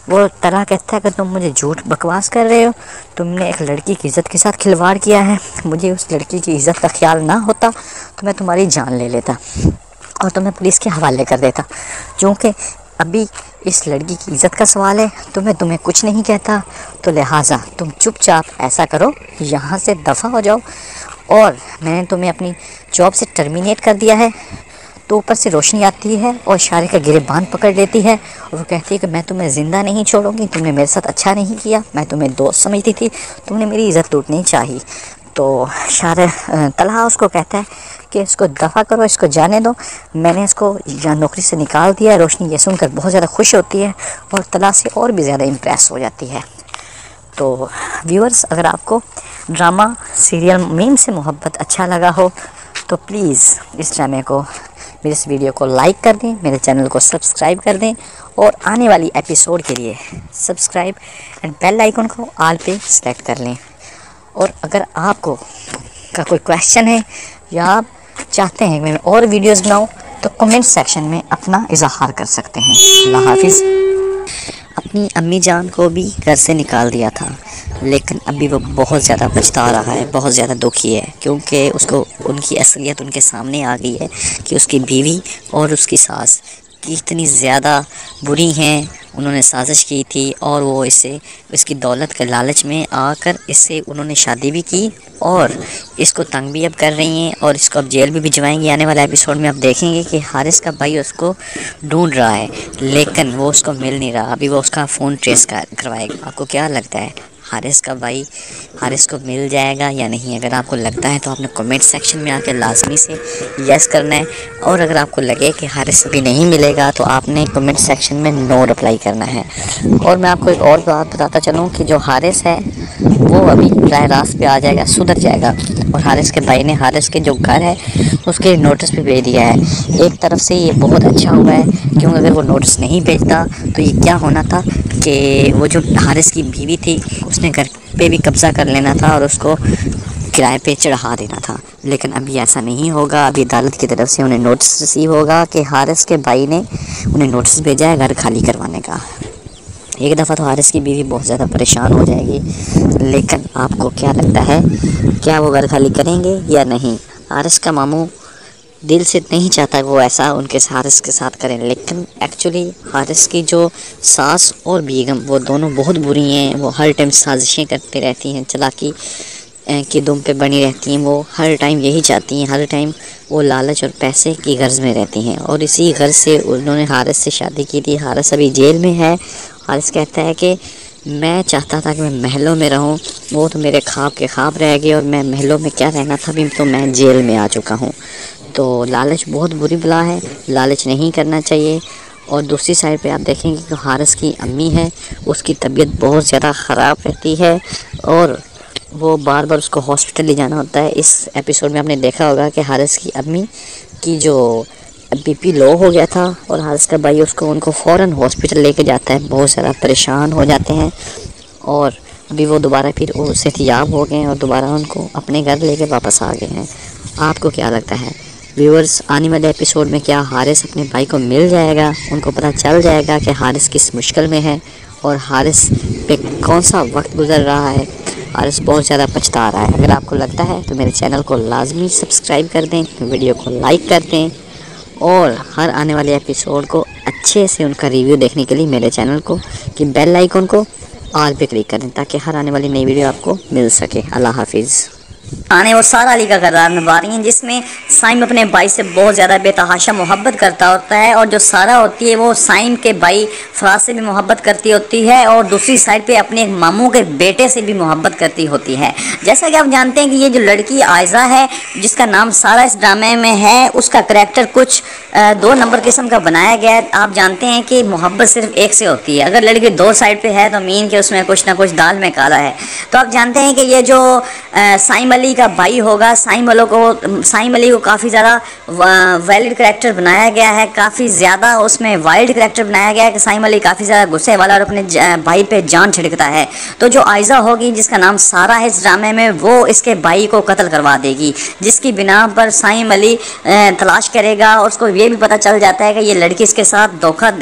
वो तलहा कहता है कि तुम मुझे झूठ बकवास कर रहे हो, तुमने एक लड़की की इज़्ज़त के साथ खिलवाड़ किया है, मुझे उस लड़की की इज़्ज़त का ख्याल ना होता तो मैं तुम्हारी जान ले लेता और तुम्हें पुलिस के हवाले कर देता। क्योंकि अभी इस लड़की की इज़्ज़त का सवाल है तो मैं तुम्हें कुछ नहीं कहता, तो लिहाजा तुम चुपचाप ऐसा करो, यहाँ से दफ़ा हो जाओ, और मैंने तुम्हें अपनी जॉब से टर्मिनेट कर दिया है। तो ऊपर से रोशनी आती है और शारिक का गिरबान पकड़ लेती है और वो कहती है कि मैं तुम्हें ज़िंदा नहीं छोड़ूंगी, तुमने मेरे साथ अच्छा नहीं किया, मैं तुम्हें दोस्त समझती थी, तुमने मेरी इज़्ज़त लूटनी चाहिए। तो तलहा उसको कहता है
कि इसको दफ़ा करो, इसको जाने दो, मैंने इसको नौकरी से निकाल दिया। रोशनी ये सुनकर बहुत ज़्यादा खुश होती है और तला से और भी ज़्यादा इम्प्रेस हो जाती है। तो व्यूअर्स, अगर आपको ड्रामा सीरियल मीम से मोहब्बत अच्छा लगा हो तो प्लीज़ इस ड्रामे को, मेरे इस वीडियो को लाइक कर दें, मेरे चैनल को सब्सक्राइब कर दें और आने वाली एपिसोड के लिए सब्सक्राइब एंड बेल आइकन को ऑल पे सेलेक्ट कर लें। और अगर आपको का कोई क्वेश्चन है या आप चाहते हैं कि मैं और वीडियोस बनाऊं तो कमेंट सेक्शन में अपना इजहार कर सकते हैं। अल्लाह हाफिज़। अपनी अम्मी जान को भी घर से निकाल दिया था, लेकिन अभी वो बहुत ज़्यादा पछता रहा है, बहुत ज़्यादा दुखी है, क्योंकि उसको उनकी असलियत उनके सामने आ गई है कि उसकी बीवी और उसकी सास कितनी ज़्यादा बुरी हैं। उन्होंने साजिश की थी और वो इसकी दौलत के लालच में आकर इससे उन्होंने शादी भी की और इसको तंग भी अब कर रही हैं और इसको अब जेल भी भिजवाएंगे। आने वाले एपिसोड में आप देखेंगे कि हारिस का भाई उसको ढूंढ रहा है, लेकिन वो उसको मिल नहीं रहा। अभी वो उसका फ़ोन ट्रेस करवाएगा। आपको क्या लगता है, हारिस का भाई हारिस को मिल जाएगा या नहीं? अगर आपको लगता है तो आपने कमेंट सेक्शन में आकर लाजमी से यस करना है, और अगर आपको लगे कि हारिस भी नहीं मिलेगा तो आपने कमेंट सेक्शन में नो रिप्लाई करना है। और मैं आपको एक और बात बताता चलूँ कि जो हारिस है वो अभी राह रास्त पे आ जाएगा, सुधर जाएगा। और हारिस के भाई ने हारिस के जो घर है उसके नोटिस भी भेज दिया है। एक तरफ से ये बहुत अच्छा हुआ है, क्योंकि अगर वो नोटिस नहीं भेजता तो ये क्या होना था कि वो जो हारिस की बीवी थी उसने घर पे भी कब्ज़ा कर लेना था और उसको किराए पे चढ़ा देना था। लेकिन अभी ऐसा नहीं होगा। अभी अदालत की तरफ से उन्हें नोटिस रिसीव होगा कि हारिस के भाई ने उन्हें नोटिस भेजा है घर खाली करवाने का। एक दफ़ा तो हारिस की बीवी बहुत ज़्यादा परेशान हो जाएगी, लेकिन आपको क्या लगता है, क्या वो घर खाली करेंगे या नहीं? हारिस का मामू दिल से नहीं चाहता वो ऐसा उनके हारिस के साथ करें, लेकिन एक्चुअली हारिस की जो सास और बेगम वो दोनों बहुत बुरी हैं। वो हर टाइम साजिशें करती रहती हैं, चालाकी की दुम पे बनी रहती हैं। वो हर टाइम यही चाहती हैं, हर टाइम वो लालच और पैसे की गर्ज में रहती हैं। और इसी गर्ज से उन्होंने हारिस से शादी की थी। हारिस अभी जेल में है। हारिस कहता है कि मैं चाहता था कि मैं महलों में रहूं, वो तो मेरे ख्वाब के ख्वाब रह गए और मैं महलों में क्या रहना था, अभी तो मैं जेल में आ चुका हूं। तो लालच बहुत बुरी बला है, लालच नहीं करना चाहिए। और दूसरी साइड पे आप देखेंगे कि हारिस की अम्मी है, उसकी तबीयत बहुत ज़्यादा ख़राब रहती है और वो बार बार उसको हॉस्पिटल ले जाना होता है। इस एपिसोड में आपने देखा होगा कि हारिस की अम्मी की जो बीपी लो हो गया था और हारिस का भाई उनको फ़ौरन हॉस्पिटल लेके जाता है। बहुत ज़्यादा परेशान हो जाते हैं और अभी वो दोबारा फिर सेहतियाब हो गए हैं और दोबारा उनको अपने घर लेके वापस आ गए हैं। आपको क्या लगता है व्यूअर्स, आने वाले एपिसोड में क्या हारिस अपने भाई को मिल जाएगा? उनको पता चल जाएगा कि हारिस किस मुश्किल में है और हारिस पे कौन सा वक्त गुजर रहा है? हारिस बहुत ज़्यादा पछता रहा है। अगर आपको लगता है तो मेरे चैनल को लाजमी सब्सक्राइब कर दें, वीडियो को लाइक कर दें और हर आने वाले एपिसोड को अच्छे से उनका रिव्यू देखने के लिए मेरे चैनल को कि बेल आइकन को ऑल पे क्लिक करें, ताकि हर आने वाली नई वीडियो आपको मिल सके। अल्लाह हाफिज़। आने और सारा अली का किरदार निभा रही हैं, जिसमें साइम अपने भाई से बहुत ज़्यादा बेतहाशा मोहब्बत करता होता है और जो सारा होती है वो साइम के भाई फराज से भी मोहब्बत करती होती है और दूसरी साइड पे अपने मामू के बेटे से भी मोहब्बत करती होती है। जैसा कि आप जानते हैं कि ये जो लड़की आयज़ा है जिसका नाम सारा इस ड्रामे में है, उसका करैक्टर कुछ 2 नंबर किस्म का बनाया गया है। आप जानते हैं कि मोहब्बत सिर्फ एक से होती है, अगर लड़की 2 साइड पे है तो मीन के उसमें कुछ ना कुछ दाल में काला है। तो आप जानते हैं कि ये जो साइम अली का भाई होगा, साइम अली को काफ़ी ज़्यादा वैलिड करैक्टर बनाया गया है, काफ़ी ज़्यादा उसमें वाइल्ड करैक्टर बनाया गया है कि साइम अली काफ़ी ज़्यादा गुस्से वाला और अपने भाई पे जान छिड़कता है। तो जो आयज़ा होगी जिसका नाम सारा है इस ड्रामे में, वो इसके भाई को कत्ल करवा देगी, जिसकी बिना पर साइम अली तलाश करेगा और उसको ये भी पता चल जाता है कि ये लड़की इसके साथ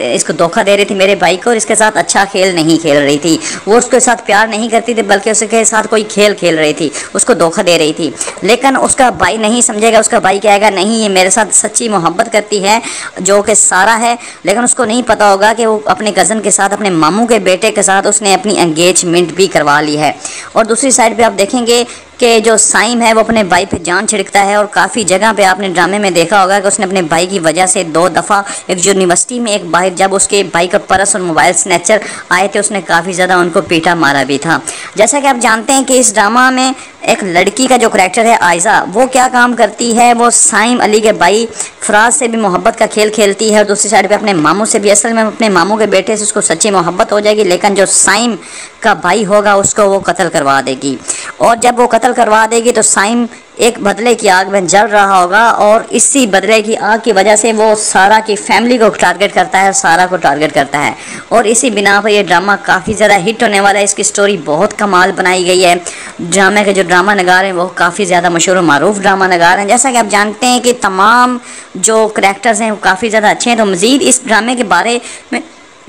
इसको धोखा दे रही थी मेरे भाई को, और इसके साथ अच्छा खेल नहीं खेल रही थी। वो उसके साथ प्यार नहीं करती थी बल्कि उसके साथ कोई खेल खेल रही थी, उसको धोखा दे रही थी। लेकिन उसका भाई नहीं समझेगा, उसका भाई कहेगा नहीं ये मेरे साथ सच्ची मोहब्बत करती है जो कि सारा है। लेकिन उसको नहीं पता होगा कि वो अपने कज़न के साथ, अपने मामू के बेटे के साथ उसने अपनी एंगेजमेंट भी करवा ली है। और दूसरी साइड पे आप देखेंगे کہ جو سائم ہے وہ اپنے بھائی پہ جان چھڑکتا ہے، اور کافی جگہ پہ آپ نے ڈرامے میں دیکھا ہوگا کہ اس نے اپنے بھائی کی وجہ سے 2 دفعہ ایک یونیورسٹی میں ایک باہر جب اس کے بھائی کا پرس اور موبائل سنیچر آئے تھے اس نے کافی زیادہ ان کو پیٹا مارا بھی تھا۔ جیسا کہ آپ جانتے ہیں کہ اس ڈرامہ میں ایک لڑکی کا جو کریکٹر ہے آئزہ، وہ کیا کام کرتی ہے، وہ سائم علی کے بھائی فراز سے بھی محبت کا کھیل کھیلتی ہے، اور دوسری سائڈ پہ اپنے ماموں سے بھی، اصل میں اپنے ماموں کے بیٹے سے اس کو سچی محبت ہو جائے گی، لیکن جو سائم کا بھائی ہوگا اس کو وہ قتل کروا دے گی، اور جب وہ قتل کروا دے گی تو سائم ایک بدلے کی آگ میں جل رہا ہوگا، اور اسی بدلے کی آگ کی وجہ سے وہ سارا کی فیملی کو ٹارگٹ کرتا ہے، سارا کو ٹارگٹ کرتا ہے، اور اسی بنا پر یہ ڈرامہ کافی زیادہ ہٹ ہونے والا ہے۔ اس کی سٹوری بہت کمال بنائی گئی ہے، ڈرامے کے جو ڈرامہ نگار ہیں وہ کافی زیادہ مشہور و معروف ڈرامہ نگار ہیں۔ جیسا کہ آپ جانتے ہیں کہ تمام جو کریکٹرز ہیں وہ کافی زیادہ اچھے ہیں، تو مزید اس ڈرامے کے بارے میں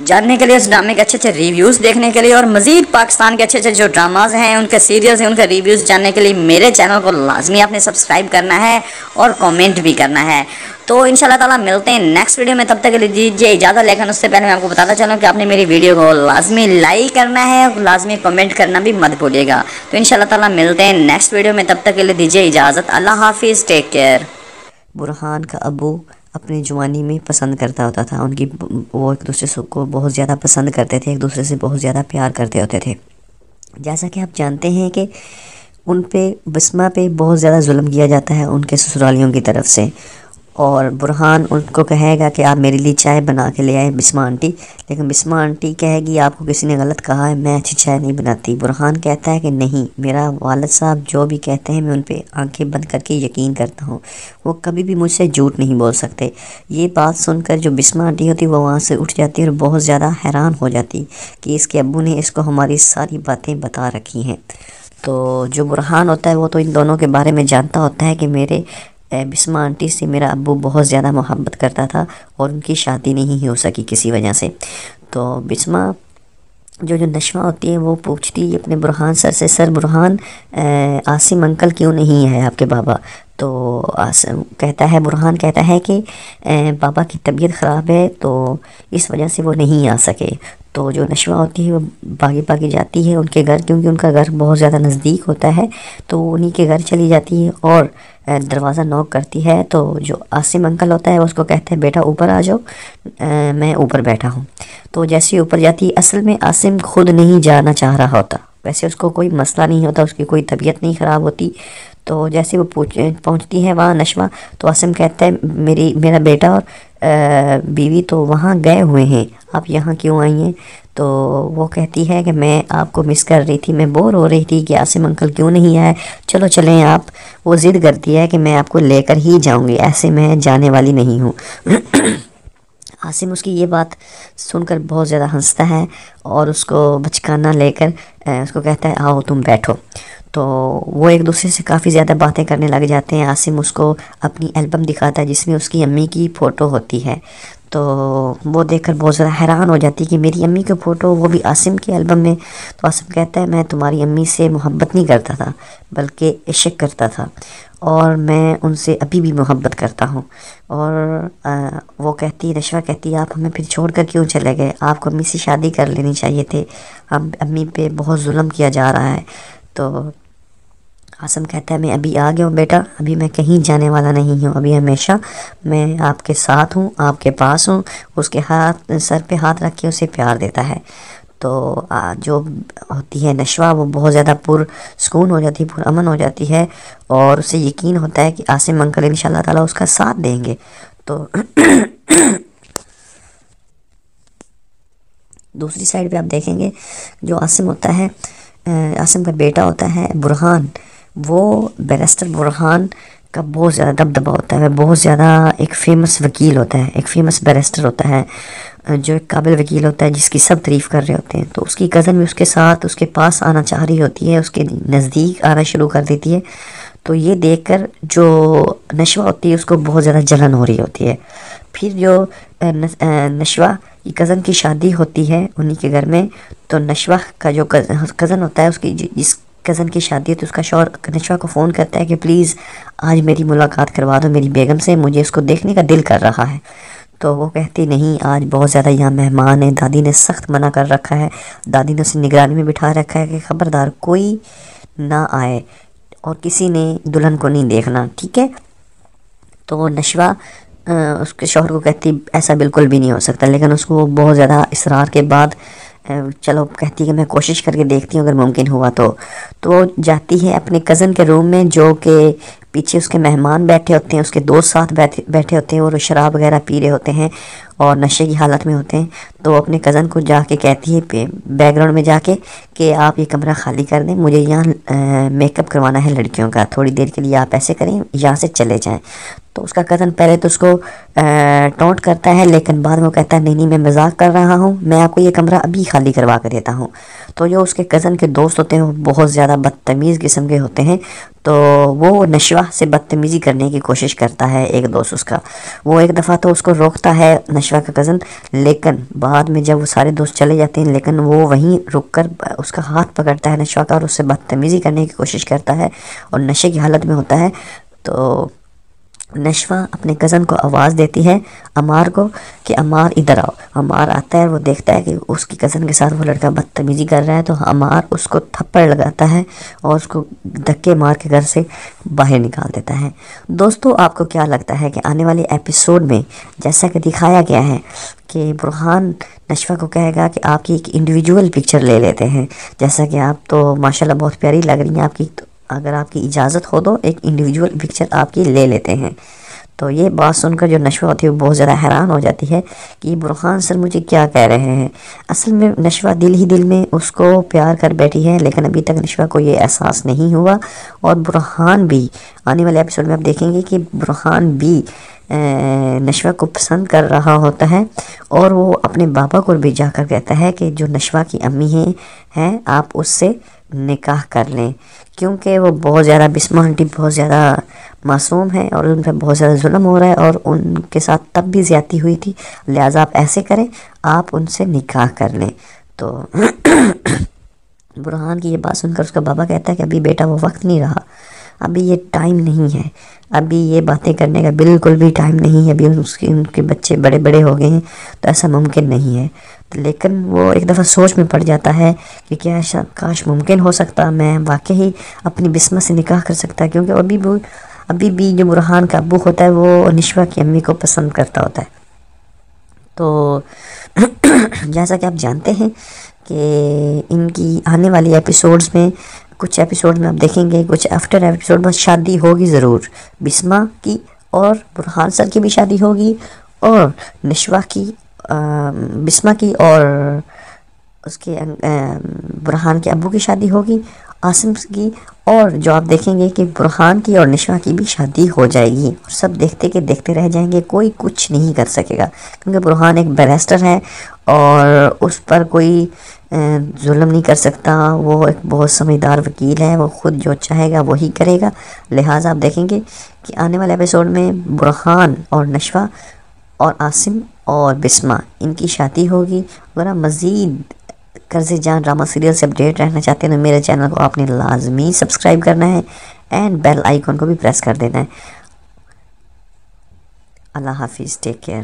جاننے کے لیے، اس ڈرامے کے اچھے اچھے ریویوز دیکھنے کے لیے، اور مزید پاکستان کے اچھے اچھے جو ڈراماز ہیں ان کے سیریلز ہیں ان کا ریویوز جاننے کے لیے میرے چینل کو لازمی آپ نے سبسکرائب کرنا ہے اور کامنٹ بھی کرنا ہے۔ تو انشاءاللہ تعالیٰ ملتے ہیں نیکسٹ ویڈیو میں، تب تک کے لیے دیجیے اجازت، لیکن اس سے پہلے میں آپ کو بتاتا چلوں کہ آپ نے میری ویڈیو کو لازمی لائک کرنا ہے اور لازمی کامنٹ کرنا بھی مت بھولیے گا۔ تو انشاءاللہ تعالیٰ ملتے ہیں نیکسٹ ویڈیو میں، تب تک کے لیے دیجیے اجازت، اللہ حافظ، ٹیک کیئر۔
برہان کا ابو اپنی جوانی میں پسند کرتا ہوتا تھا، ان کی وہ ایک دوسرے کو بہت زیادہ پسند کرتے تھے، ایک دوسرے سے بہت زیادہ پیار کرتے ہوتے تھے۔ جیسا کہ آپ جانتے ہیں کہ ان پہ بسمہ پہ بہت زیادہ ظلم کیا جاتا ہے ان کے سسرالیوں کی طرف سے، اور برہان ان کو کہے گا کہ آپ میرے لیے چائے بنا کے لے آئے بسمہ آنٹی، لیکن بسمہ آنٹی کہے گی آپ کو کسی نے غلط کہا ہے، میں اچھی چائے نہیں بناتی۔ برہان کہتا ہے کہ نہیں، میرا والد صاحب جو بھی کہتے ہیں میں ان پہ آنکھیں بند کر کے یقین کرتا ہوں، وہ کبھی بھی مجھ سے جھوٹ نہیں بول سکتے۔ یہ بات سن کر جو بسمہ آنٹی ہوتی وہ وہاں سے اٹھ جاتی اور بہت زیادہ حیران ہو جاتی کہ اس کے ابو نے اس کو ہماری ساری باتیں بتا رکھی ہیں۔ تو جو برہان ہوتا ہے وہ تو ان دونوں کے بارے میں جانتا ہوتا ہے کہ میرے بسمہ آنٹی سے میرا ابو بہت زیادہ محبت کرتا تھا اور ان کی شادی نہیں ہو سکی کسی وجہ سے۔ تو بسمہ جو نشوہ ہوتی ہے وہ پوچھتی اپنے برہان سر سے، سر برہان عاصم انکل کیوں نہیں ہے آپ کے بابا؟ تو برہان کہتا ہے کہ بابا کی طبیعت خراب ہے تو اس وجہ سے وہ نہیں آ سکے۔ تو جو نشوہ ہوتی ہے وہ باغی جاتی ہے ان کے گھر، کیونکہ ان کا گھر بہت زیادہ نزدیک ہوتا ہے، تو وہ انہی کے گھر چلی جاتی ہے اور دروازہ نوک کرتی ہے۔ تو جو عاصم انکل ہوتا ہے وہ اس کو کہتا ہے بیٹا اوپر آ جاؤ، میں اوپر بیٹھا ہوں۔ تو جیسے اوپر جاتی ہے، اصل میں عاصم خود نہیں جانا چاہ رہا ہوتا، ویسے اس کو کوئی مسئلہ نہیں ہوتا، اس کی کوئی طبیعت نہیں خراب ہوتی۔ تو جیسے وہ پہنچتی ہے وہاں نشوہ، تو عاصم کہتا ہے میرا بیٹا اور بیوی تو وہاں گئے ہوئے ہیں، آپ یہاں کیوں آئی ہیں؟ تو وہ کہتی ہے کہ میں آپ کو مس کر رہی تھی، میں بور ہو رہی تھی کہ عاصم انکل کیوں نہیں آئے، چلو چلیں آپ۔ وہ ضد کرتی ہے کہ میں آپ کو لے کر ہی جاؤں گی، ایسے میں جانے والی نہیں ہوں۔ عاصم اس کی یہ بات سن کر بہت زیادہ ہنستا ہے اور اس کو بچکانہ لے کر اس کو کہتا ہے آؤ تم بیٹھو۔ تو وہ ایک دوسرے سے کافی زیادہ باتیں کرنے لگ جاتے ہیں۔ عاصم اس کو اپنی البم دکھاتا ہے جس میں اس کی امی کی فوٹو ہوتی ہے، تو وہ دیکھ کر بہت زیادہ حیران ہو جاتی کہ میری امی کی فوٹو، وہ بھی عاصم کے البم میں۔ تو عاصم کہتا ہے میں تمہاری امی سے محبت نہیں کرتا تھا بلکہ عشق کرتا تھا، اور میں ان سے ابھی بھی محبت کرتا ہوں۔ اور وہ کہتی، نشوہ کہتی آپ ہمیں پھر چھوڑ کر کیوں چلے گئے، آپ کو امی سے شادی کر لینی چاہیے تھے، امی پہ بہت ظلم کیا جا رہا ہے۔ تو عاصم کہتا ہے میں ابھی آ گیا ہوں بیٹا، ابھی میں کہیں جانے والا نہیں ہوں، ابھی ہمیشہ میں آپ کے ساتھ ہوں، آپ کے پاس ہوں۔ اس کے سر پہ ہاتھ رکھ کے اسے پیار دیتا ہے۔ تو جو ہوتی ہے نشوہ وہ بہت زیادہ پرسکون ہو جاتی ہے، پرامن ہو جاتی ہے، اور اسے یقین ہوتا ہے کہ عاصم انکل انشاءاللہ تعالیٰ اس کا ساتھ دیں گے۔ تو دوسری سائڈ پہ آپ دیکھیں گے جو عاصم ہوتا ہے، عاصم کا بیٹا ہوتا ہے برہان، وہ بیرسٹر برہان کا بہت زیادہ دبدبہ ہوتا ہے، بہت زیادہ ایک فیمس وکیل ہوتا ہے، ایک فیمس بیرسٹر ہوتا ہے، جو ایک قابل وکیل ہوتا ہے جس کی سب تعریف کر رہے ہوتے ہیں۔ تو اس کی کزن بھی اس کے ساتھ اس کے پاس آنا چاہ رہی ہوتی ہے، اس کے نزدیک آنا شروع کر دیتی ہے۔ تو یہ دیکھ کر جو نشوہ ہوتی ہے اس کو بہت زیادہ جلن ہو رہی ہوتی ہے۔ پھر جو نشوہ کی کزن کی شادی ہوتی ہے انہی کے گھر میں، تو نشوہ کا جو کزن ہوتا ہے، اس کی جس کزن کی شادی ہے، تو اس کا شوہر نشوہ کو فون کرتا ہے کہ پلیز آج میری ملاقات کروا دو میری بیگم سے، مجھے اس کو دیکھنے کا دل کر رہا ہے۔ تو وہ کہتی نہیں، آج بہت زیادہ یہاں مہمان ہیں، دادی نے سخت منع کر رکھا ہے، دادی نے اسے نگرانی میں بٹھا رکھا ہے کہ خبردار کوئی نہ آئے، اور کسی نے دلہن کو نہیں دیکھنا، ٹھیک ہے؟ تو نشوہ اس کے شوہر کو کہتی ایسا بالکل بھی نہیں ہو سکتا، لیکن اس کو وہ بہت زیادہ اصرار کے بعد چلو کہتی کہ میں کوشش کر کے دیکھتی ہوں اگر ممکن ہوا تو وہ جاتی ہے اپنے کزن کے روم میں، جو کہ پیچھے اس کے مہمان بیٹھے ہوتے ہیں، اس کے دوست ساتھ بیٹھے ہوتے ہیں اور وہ شراب وغیرہ پی رہے ہوتے ہیں اور نشے کی حالت میں ہوتے ہیں. تو اپنے کزن کو جا کے کہتی ہے بیک گراؤنڈ میں جا کے کہ آپ یہ کمرہ خالی کر دیں، مجھے یہاں میک اپ کروانا ہے لڑکیوں کا، تھوڑی دیر کے لیے آپ ایسے کریں، یہاں سے چلے جائیں. تو اس کا کزن پہلے تو اس کو ٹونٹ کرتا ہے، لیکن بعد میں وہ کہتا ہے نہیں میں مذاق کر رہا ہوں، میں آپ کو یہ کمرہ ابھی خالی کروا کر دیتا ہوں. تو جو اس کے کزن کے دوست ہوتے ہیں وہ بہت زیادہ بدتمیز قسم کے ہوتے ہیں، تو وہ نشوہ سے بدتمیزی کرنے کی کوشش کرتا ہے. ایک دوست اس کا، وہ ایک دفعہ تو اس کو روکتا ہے نشوہ کا کزن، لیکن بعد میں جب وہ سارے دوست چلے جاتے ہیں لیکن وہ وہیں رک کر اس کا ہاتھ پکڑتا ہے نشوہ کا اور اس سے بدتمیزی کرنے کی کوشش کرتا ہے اور نشے کی حالت میں ہوتا ہے. تو نشوہ اپنے کزن کو آواز دیتی ہے عمار کو کہ عمار ادھر آؤ. عمار آتا ہے، وہ دیکھتا ہے کہ اس کی کزن کے ساتھ وہ لڑکا بدتمیزی کر رہا ہے، تو عمار اس کو تھپڑ لگاتا ہے اور اس کو دھکے مار کے گھر سے باہر نکال دیتا ہے. دوستو آپ کو کیا لگتا ہے کہ آنے والے ایپیسوڈ میں جیسا کہ دکھایا گیا ہے کہ برہان نشوہ کو کہے گا کہ آپ کی ایک انڈیویجول پکچر لے لیتے ہیں، جیسا کہ آپ تو ماشاءاللہ بہت پیاری لگ رہی ہیں، آپ کی اگر آپ کی اجازت ہو تو ایک انڈیویجول پکچر آپ کی لے لیتے ہیں. تو یہ بات سن کر جو نشوہ ہوتی ہے وہ بہت زیادہ حیران ہو جاتی ہے کہ برہان سر مجھے کیا کہہ رہے ہیں. اصل میں نشوہ دل ہی دل میں اس کو پیار کر بیٹھی ہے، لیکن ابھی تک نشوہ کو یہ احساس نہیں ہوا. اور برہان بھی آنے والے ایپیسوڈ میں آپ دیکھیں گے کہ برہان بھی نشوہ کو پسند کر رہا ہوتا ہے اور وہ اپنے بابا کو بھی جا کر کہتا ہے کہ جو نشوہ کی امی ہیں آپ اس سے نکاح کر لیں، کیونکہ وہ بہت زیادہ بسمہ آنٹی بہت زیادہ معصوم ہے اور ان پہ بہت زیادہ ظلم ہو رہا ہے اور ان کے ساتھ تب بھی زیادتی ہوئی تھی، لہٰذا آپ ایسے کریں، آپ ان سے نکاح کر لیں. تو برہان کی یہ بات سن کر اس کا بابا کہتا ہے کہ ابھی بیٹا وہ وقت نہیں رہا، ابھی یہ ٹائم نہیں ہے، ابھی یہ باتیں کرنے کا بالکل بھی ٹائم نہیں ہے، ابھی ان کے بچے بڑے بڑے ہو گئے ہیں تو ایسا ممکن نہیں ہے. لیکن وہ ایک دفعہ سوچ میں پڑ جاتا ہے کہ کیا کاش ممکن ہو سکتا، میں واقعی اپنی بسمہ سے نکاح کر سکتا، کیونکہ ابھی بھی جو برہان کا ابو ہوتا ہے وہ نشوہ کی امی کو پسند کرتا ہوتا ہے. تو جیسا کہ آپ جانتے ہیں کہ ان کی آنے والی ایپیسوڈز میں کچھ ایپیسوڈ میں آپ دیکھیں گے، کچھ آفٹر ایپیسوڈ میں شادی ہوگی ضرور، بسمہ کی اور برہان سر کی بھی شادی ہوگی، اور نشوہ کی بسمہ کی اور اس کے برہان کے ابو کی شادی ہوگی، عاصم کی، اور جو آپ دیکھیں گے کہ برہان کی اور نشوہ کی بھی شادی ہو جائے گی، اور سب دیکھتے رہ جائیں گے، کوئی کچھ نہیں کر سکے گا، کیونکہ برہان ایک بیرسٹر ہے اور اس پر کوئی ظلم نہیں کر سکتا، وہ ایک بہت سمجھدار وکیل ہے، وہ خود جو چاہے گا وہی کرے گا. لہٰذا آپ دیکھیں گے کہ آنے والے ایپیسوڈ میں برہان اور نشوہ اور عاصم اور بسمہ ان کی شادی ہوگی. اگر آپ مزید قرض جان ڈرامہ سیریل سے اپڈیٹ رہنا چاہتے ہیں تو میرے چینل کو آپ نے لازمی سبسکرائب کرنا ہے اینڈ بیل آئیکن کو بھی پریس کر دینا ہے. اللہ حافظ، ٹیک کیئر.